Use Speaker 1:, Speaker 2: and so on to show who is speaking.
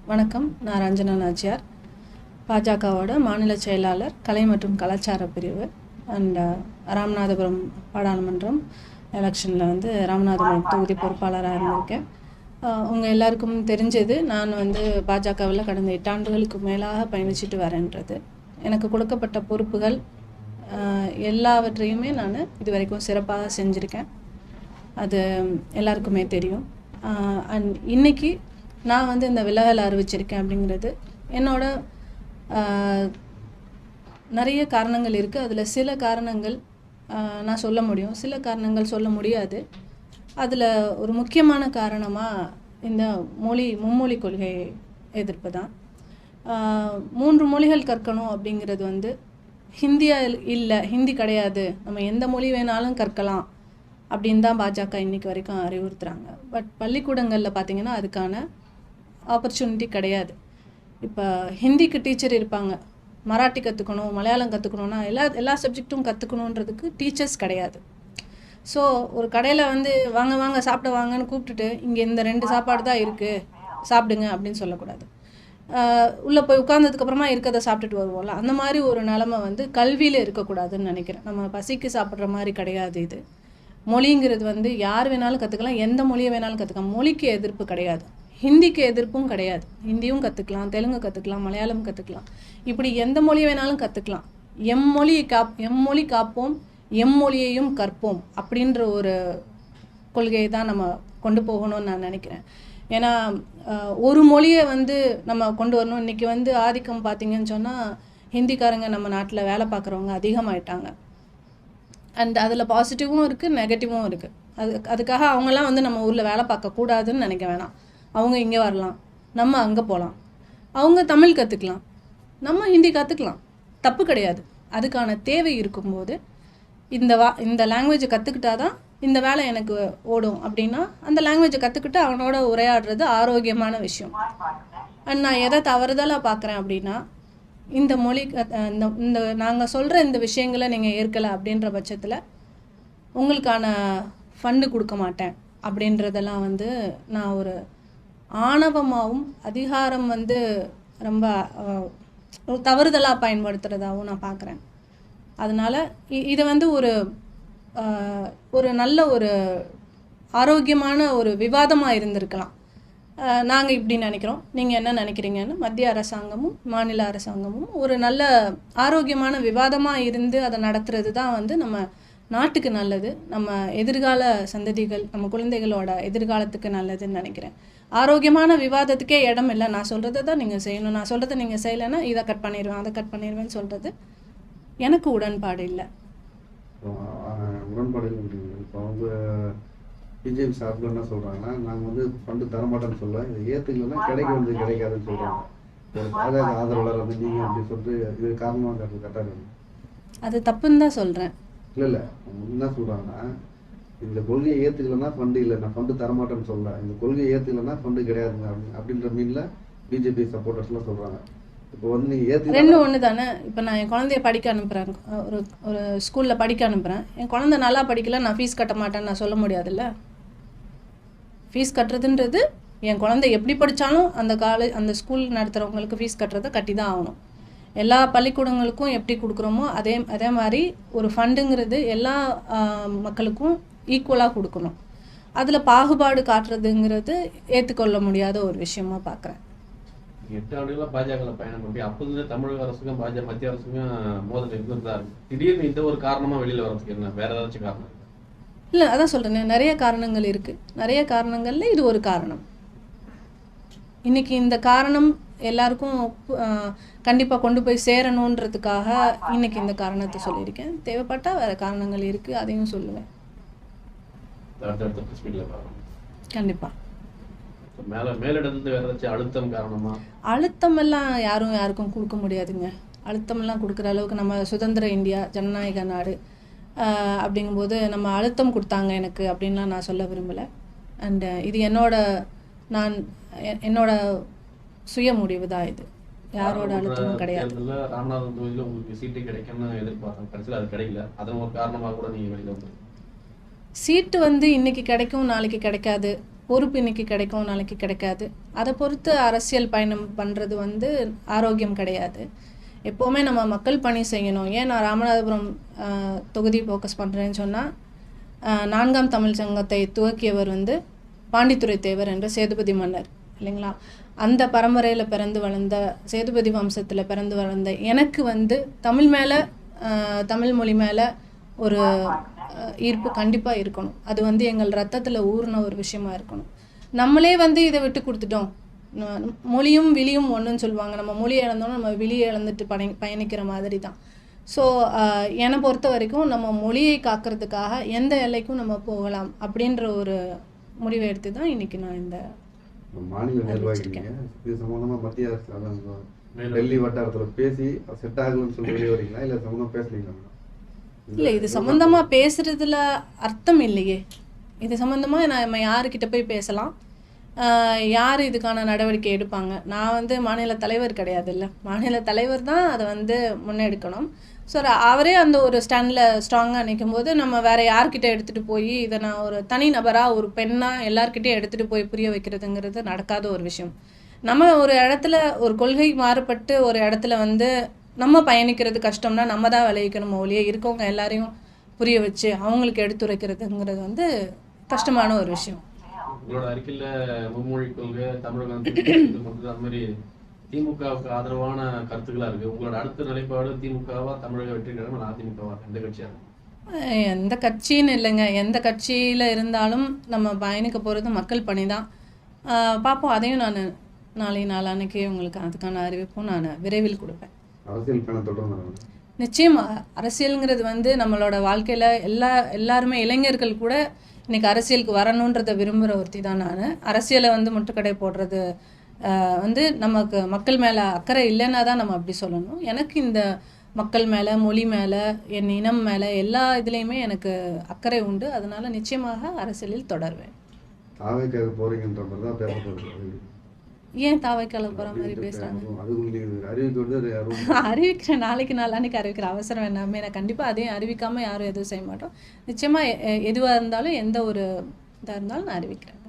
Speaker 1: வணக்கம். நான் ரஞ்சனா நாச்சியார், பாஜகவோட மாநில செயலாளர், கலை மற்றும் கலாச்சார பிரிவு. அண்ட் ராமநாதபுரம் பாராளுமன்றம் எலெக்ஷனில் ராமநாதபுரம் தொகுதி பொறுப்பாளராக இருந்திருக்கேன். உங்கள் எல்லாருக்கும் தெரிஞ்சது, நான் பாஜகவில் கடந்த 8 ஆண்டுகளுக்கு மேலாக பயணிச்சுட்டு வரேன்றது. எனக்கு கொடுக்கப்பட்ட பொறுப்புகள் எல்லாவற்றையுமே நான் இது வரைக்கும் சிறப்பாக செஞ்சுருக்கேன். அது எல்லாருக்குமே தெரியும். அண்ட் இன்றைக்கி நான் இந்த விலகல் அறிவிச்சிருக்கேன் அப்படிங்கிறது என்னோட நிறைய காரணங்கள் இருக்குது. அதில் சில காரணங்கள் நான் சொல்ல முடியும், சில காரணங்கள் சொல்ல முடியாது. அதில் ஒரு முக்கியமான காரணமாக இந்த மும்மொழி கொள்கை எதிர்ப்பு தான். 3 மொழிகள் கற்கணும் அப்படிங்கிறது ஹிந்தியா இல்லை, ஹிந்தி கிடையாது, நம்ம எந்த மொழி வேணாலும் கற்கலாம் அப்படின்னு தான் பாஜக இன்றைக்கி வரைக்கும் அறிவுறுத்துகிறாங்க. பட் பள்ளிக்கூடங்களில் பார்த்திங்கன்னா அதுக்கான ஆப்பர்ச்சுனிட்டி கிடையாது. இப்போ ஹிந்திக்கு டீச்சர் இருப்பாங்க, மராட்டி கற்றுக்கணும், மலையாளம் கற்றுக்கணுன்னா எல்லா சப்ஜெக்ட்டும் கற்றுக்கணுன்றதுக்கு டீச்சர்ஸ் கிடையாது. ஸோ ஒரு கடையில் வாங்க வாங்க சாப்பிட வாங்கன்னு கூப்பிட்டுட்டு இங்கே இந்த 2 சாப்பாடு தான் இருக்குது சாப்பிடுங்க அப்படின்னு சொல்லக்கூடாது. உள்ளே போய் உட்கார்ந்ததுக்கப்புறமா இருக்கிறத சாப்பிட்டுட்டு வருவோம்ல, அந்த மாதிரி ஒரு நிலமை கல்வியில் இருக்கக்கூடாதுன்னு நினைக்கிறேன். நம்ம பசிக்கு சாப்பிட்ற மாதிரி கிடையாது இது. மொழிங்கிறது யார் வேணாலும் கற்றுக்கலாம், எந்த மொழியை வேணாலும் கற்றுக்கலாம். மொழிக்கு எதிர்ப்பு கிடையாது, ஹிந்திக்கு எதிர்ப்பும் கிடையாது. ஹிந்தியும் கற்றுக்கலாம், தெலுங்கு கற்றுக்கலாம், மலையாளம் கற்றுக்கலாம், இப்படி எந்த மொழி வேணாலும் கற்றுக்கலாம். எம்மொழி காப்போம், எம்மொழியையும் கற்போம் அப்படின்ற ஒரு கொள்கையை தான் நம்ம கொண்டு போகணும்னு நான் நினைக்கிறேன். ஏன்னா ஒரு மொழியை நம்ம கொண்டு வரணும். இன்றைக்கி ஆதிக்கம் பார்த்திங்கன்னு சொன்னால் ஹிந்திக்காரங்க நம்ம நாட்டில் வேலை பார்க்குறவங்க அதிகமாயிட்டாங்க. அண்ட் அதில் பாசிட்டிவும் இருக்குது, நெகட்டிவும் இருக்குது. அதுக்காக அவங்களாம் நம்ம ஊரில் வேலை பார்க்கக்கூடாதுன்னு நினைக்க வேணாம். அவங்க இங்கே வரலாம், நம்ம அங்கே போகலாம். அவங்க தமிழ் கற்றுக்கலாம், நம்ம ஹிந்தி கற்றுக்கலாம், தப்பு கிடையாது. அதுக்கான தேவை இருக்கும்போது இந்த லாங்குவேஜை கற்றுக்கிட்டா தான் இந்த வேலை எனக்கு ஓடும் அப்படின்னா அந்த லாங்குவேஜை கற்றுக்கிட்டு அவனோட உரையாடுறது ஆரோக்கியமான விஷயம். அண்ட் நான் எதை தவறுதலாக பார்க்குறேன் அப்படின்னா, இந்த மொழி இந்த நாங்கள் சொல்கிற இந்த விஷயங்களை நீங்கள் ஏற்கலை அப்படின்ற பட்சத்தில் உங்களுக்கான ஃபண்டு கொடுக்க மாட்டேன் அப்படின்றதெல்லாம் நான் ஒரு ஆணவமாகவும் அதிகாரம் ரொம்ப தவறுதலாக பயன்படுத்துகிறதாகவும் நான் பார்க்குறேன். அதனால் இதை ஒரு நல்ல ஒரு ஆரோக்கியமான ஒரு விவாதமாக இருந்திருக்கலாம். நாங்கள் இப்படி நினைக்கிறோம், நீங்கள் என்ன நினைக்கிறீங்கன்னு மத்திய அரசாங்கமும் மாநில அரசாங்கமும் ஒரு நல்ல ஆரோக்கியமான விவாதமாக இருந்து அதை நடத்துறது தான் நம்ம நாட்டுக்கு நல்லது, நம்ம எதிர்கால சந்ததிகள், நம்ம குழந்தைகளோட எதிர்காலத்துக்கு நல்லதுன்னு நினைக்கிறேன். ஆரோக்கியமான விவாதத்துக்கே இடம் இல்லை. நான் சொல்கிறத தான் நீங்கள் செய்யணும், நான் சொல்கிறத நீங்கள் செய்யலைன்னா இதை கட் பண்ணிடுவேன், அதை கட் பண்ணிடுவேன்னு சொல்கிறது எனக்கு உடன்பாடு இல்லை.
Speaker 2: உடன்பாடு இல்லை. இப்போ பிஜேபி சார்பில் என்ன சொல்கிறாங்கன்னா, நாங்கள் ஃபண்டு தரமாட்டேன்னு சொல்லுவேன், இதை ஏற்றுக்கலன்னா கிடைக்காதுன்னு சொல்கிறாங்க. பாஜக ஆதரவாளர் நீங்கள் அப்படி சொல்லிட்டு இது காரணமாக கரெக்டாக
Speaker 1: அது தப்புன்னு தான் சொல்கிறேன்.
Speaker 2: இல்லை என்ன சொல்கிறாங்கன்னா, இந்த கொள்கையை ஏற்றுக்கலன்னா ஃபண்டு இல்லை, நான் ஃபண்டு தரமாட்டேன்னு சொல்ல, இந்த கொள்கையை ஏற்றுக்கலன்னா ஃபண்டு கிடையாதுங்க அப்படின்ற மீனில் பிஜேபி சப்போர்ட்டர்ஸ்லாம் சொல்கிறாங்க. இப்போ நீங்கள்
Speaker 1: ரெண்டும் ஒன்று தானே. இப்போ நான் என் குழந்தைய படிக்க அனுப்புகிறேன், ஒரு ஸ்கூலில் படிக்க அனுப்புகிறேன். என் குழந்தை நல்லா படிக்கல, நான் ஃபீஸ் கட்ட மாட்டேன்னு நான் சொல்ல முடியாதுல்ல. ஃபீஸ் கட்டுறதுன்றது என் குழந்தை எப்படி படித்தாலும் அந்த ஸ்கூல் நடத்துகிறவங்களுக்கு ஃபீஸ் கட்டுறதை கட்டி தான் ஆகணும். எல்லா பள்ளிக்கூடங்களுக்கும் எப்படி கொடுக்குறோமோ அதே மாதிரி ஒரு ஃபண்டுங்கிறது எல்லா மக்களுக்கும் ஈக்குவலாக கொடுக்கணும். அதில் பாகுபாடு காட்டுறதுங்கிறது ஏற்றுக்கொள்ள முடியாத ஒரு விஷயமா பார்க்குறேன்.
Speaker 3: 8 ஆண்டுகளாக பாஜக பயணம் பண்ணி அப்போது தமிழக அரசுக்கும் மத்திய அரசுக்கும் மோதல் இருந்திருந்தா இருக்கு. திடீர்னு இந்த ஒரு காரணமாக வெளியில் வரதுக்கு என்ன வேற ஏதாச்சும் காரணம்
Speaker 1: இல்லை? அதான் சொல்கிறேன், நிறைய காரணங்கள் இருக்குது. நிறைய காரணங்களில் இது ஒரு காரணம். இன்றைக்கி இந்த காரணம் எல்லாருக்கும் கண்டிப்பாக கொண்டு போய் சேரணுன்றதுக்காக இன்றைக்கி இந்த காரணத்தை சொல்லியிருக்கேன். தேவைப்பட்டால் வேறு காரணங்கள் இருக்குது, அதையும் சொல்லுவேன் கண்டிப்பாக.
Speaker 3: மேலிடத்துல வேற ஏதாச்சும் அழுத்தம் காரணமா?
Speaker 1: அழுத்தமெல்லாம் யாருக்கும் கொடுக்க முடியாதுங்க. அழுத்தமெல்லாம் கொடுக்குற அளவுக்கு நம்ம சுதந்திர இந்தியா, ஜனநாயக நாடு அப்படிங்கும்போது நம்ம அழுத்தம் கொடுத்தாங்க எனக்கு அப்படின்லாம் நான் சொல்ல விரும்பலை. அண்டு இது என்னோட சுய முடிவு தான். இது யாரோட அழுத்தமும் கிடையாது.
Speaker 3: ராமநாதபுரம் தொகுதியில் உங்களுக்கு சீட்டு கிடைக்கும்னு எதிர்பார்த்தேன், கடைசியில் அது கிடைக்கல. அதன் ஒரு காரணமாக கூட நீங்கள் வெளியில் வந்து
Speaker 1: சீட்டு இன்னைக்கு கிடைக்கும், நாளைக்கு கிடைக்காது. பொறுப்பு இன்னைக்கு கிடைக்கும், நாளைக்கு கிடைக்காது. அதை பொறுத்து அரசியல் பயணம் பண்ணுறது வந்து ஆரோக்கியம் கிடையாது. எப்போவுமே நம்ம மக்கள் பணி செய்யணும். ஏன் நான் ராமநாதபுரம் தொகுதி ஃபோக்கஸ் பண்ணுறேன்னு சொன்னால், 4ஆம் தமிழ் சங்கத்தை துவக்கியவர் வந்து பாண்டித்துரை தேவர் என்ற சேதுபதி மன்னர் இல்லைங்களா? அந்த பரம்பரையில் பிறந்து வளர்ந்த, சேதுபதி வம்சத்தில் பிறந்து வளர்ந்த எனக்கு வந்து தமிழ் மேலே, தமிழ் மொழி மேலே ஒரு ஈர்ப்பு கண்டிப்பாக இருக்கணும். அது வந்து எங்கள் ரத்தத்தில் ஊறின ஒரு விஷயமா இருக்கணும். நம்மளே வந்து இதை விட்டு கொடுத்துட்டோம். மொழியும் விழியும் ஒன்றுன்னு சொல்லுவாங்க. நம்ம மொழி இழந்தோன்னா நம்ம விழியை இழந்துட்டு பயணிக்கிற மாதிரி தான். ஸோ என்னை பொறுத்த வரைக்கும் நம்ம மொழியை காக்கிறதுக்காக எந்த எல்லைக்கும் நம்ம போகலாம் அப்படின்ற ஒரு முடிவை எடுத்து தான் இன்றைக்கி நான் இந்த
Speaker 2: மாநில நிர்வாகிங்க இது சம்பந்தமாக மத்திய அரசு டெல்லி வட்டாரத்தில் பேசி செட் ஆகலன்னு சொல்லி வெளியே வரீங்களா, இல்லை சம்மந்தமாக பேசுறீங்களா?
Speaker 1: இல்லை, இது சம்மந்தமாக பேசுகிறதுல அர்த்தம் இல்லையே. இது சம்மந்தமாக நம்ம யாருக்கிட்ட போய் பேசலாம், யார் இதுக்கான நடவடிக்கை எடுப்பாங்க? நான் வந்து மாநில தலைவர் கிடையாது, இல்லை, மாநில தலைவர் தான் அதை வந்து முன்னெடுக்கணும். ஸோ அவரே அந்த ஒரு ஸ்டாண்டில் ஸ்ட்ராங்காக நிற்கும் போது நம்ம வேறு யார்கிட்ட எடுத்துகிட்டு போய் இதை நான் ஒரு தனி நபராக ஒரு பெண்ணாக எல்லார்கிட்டையும் எடுத்துகிட்டு போய் புரிய வைக்கிறதுங்கிறது நடக்காத ஒரு விஷயம். நம்ம ஒரு இடத்துல ஒரு கொள்கை மாறுபட்டு ஒரு இடத்துல வந்து நம்ம பயணிக்கிறது கஷ்டம்னா நம்ம தான் விளைவிக்கணும் ஒழிய இருக்கவங்க எல்லாரையும் புரிய வச்சு அவங்களுக்கு எடுத்துரைக்கிறதுங்கிறது வந்து கஷ்டமான ஒரு விஷயம்.
Speaker 3: உங்களோட அறிக்கையில் மும்மொழி கொள்கை தமிழகம் அந்த மாதிரி திமுகவுக்கு ஆதரவான கருத்துக்களா இருக்கு. உங்களோட அடுத்த நிலைப்பாடு திமுகவா, தமிழக வெற்றி கழகம், அதிமுகவா, எந்த கட்சியா இருக்கு?
Speaker 1: எந்த கட்சின்னு இல்லைங்க, எந்த கட்சியில் இருந்தாலும் நம்ம பயணிக்க போகிறது மக்கள் பணி தான். பார்ப்போம். அதையும் நான் நாளைக்கு உங்களுக்கு அதுக்கான அறிவிப்பும் நான் விரைவில் கொடுப்பேன்.
Speaker 2: அரசியல் பயணம் தொடர்ந்து
Speaker 1: நிச்சயமாக அரசியலுங்கிறது வந்து நம்மளோட வாழ்க்கையில் எல்லாருமே இளைஞர்கள் கூட இன்றைக்கி அரசியலுக்கு வரணுன்றதை விரும்புகிற ஒருத்தி தான் நான். அரசியலை வந்து முட்டுக்கடை போடுறது வந்து நமக்கு மக்கள் மேலே அக்கறை இல்லைன்னா தான் நம்ம அப்படி சொல்லணும். எனக்கு இந்த மக்கள் மேலே, மொழி மேலே, என் இனம் மேலே எல்லா இதுலேயுமே எனக்கு அக்கறை உண்டு. அதனால் நிச்சயமாக அரசியலில் தொடர்வேன்.
Speaker 2: தாவைக்காக போகிறீங்கன்ற மாதிரி தான் பேசப்படுது.
Speaker 1: ஏன் தாவைக்கால போகிற மாதிரி பேசுகிறாங்க? அறிவிக்கிறேன், நாளைக்கு அறிவிக்கிற அவசரம் வேணாமே. நான் கண்டிப்பாக அதையும் அறிவிக்காமல் யாரும் எதுவும் செய்ய மாட்டோம். நிச்சயமாக எதுவாக இருந்தாலும் எந்த ஒரு இதாக இருந்தாலும் நான் அறிவிக்கிறேன்.